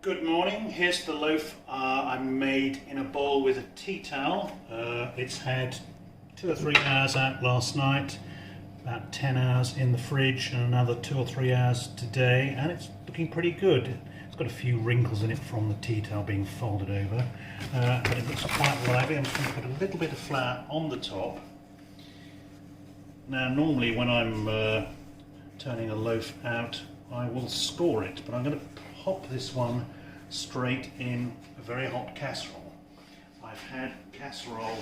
Good morning. Here's the loaf I made in a bowl with a tea towel. It's had 2 or 3 hours out last night, about 10 hours in the fridge, and another 2 or 3 hours today, and it's looking pretty good. It's got a few wrinkles in it from the tea towel being folded over, but it looks quite lively. I'm just going to put a little bit of flour on the top. Now, normally when I'm turning a loaf out, I will score it, but I'm going to pop this one straight in a very hot casserole. I've had casserole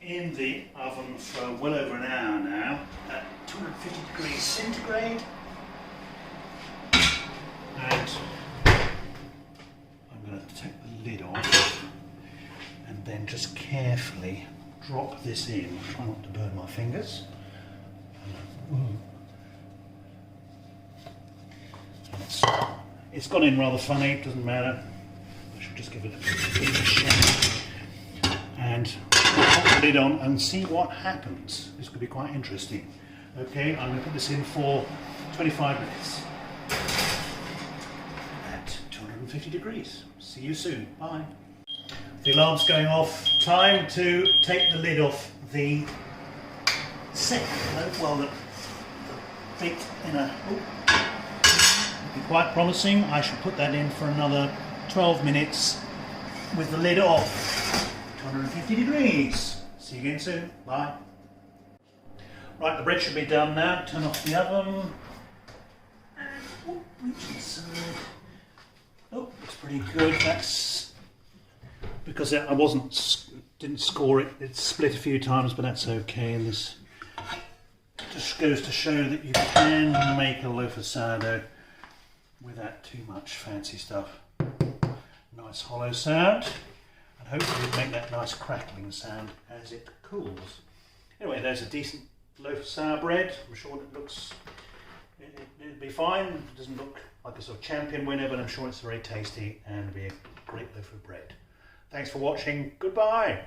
in the oven for well over an hour now at 250 degrees centigrade, and I'm going to take the lid off and then just carefully drop this in. Try not to burn my fingers. It's gone in rather funny, it doesn't matter. I should just give it a bit of a shake. And pop the lid on and see what happens. This could be quite interesting. Okay, I'm going to put this in for 25 minutes at 250 degrees. See you soon. Bye. The alarm's going off. Time to take the lid off the second loaf. Well, the big inner. Quite promising. I should put that in for another 12 minutes with the lid off. 250 degrees. See you again soon. Bye. Right, the bread should be done now. Turn off the oven. And reach inside. Oh, looks pretty good. That's because I didn't score it. It's split a few times, but that's okay. And this just goes to show that you can make a loaf of sourdough without too much fancy stuff. Nice hollow sound, and hopefully it'll make that nice crackling sound as it cools. Anyway, there's a decent loaf of sour bread. I'm sure it'll be fine. It doesn't look like a sort of champion winner, but I'm sure it's very tasty and it'll be a great loaf of bread. Thanks for watching. Goodbye.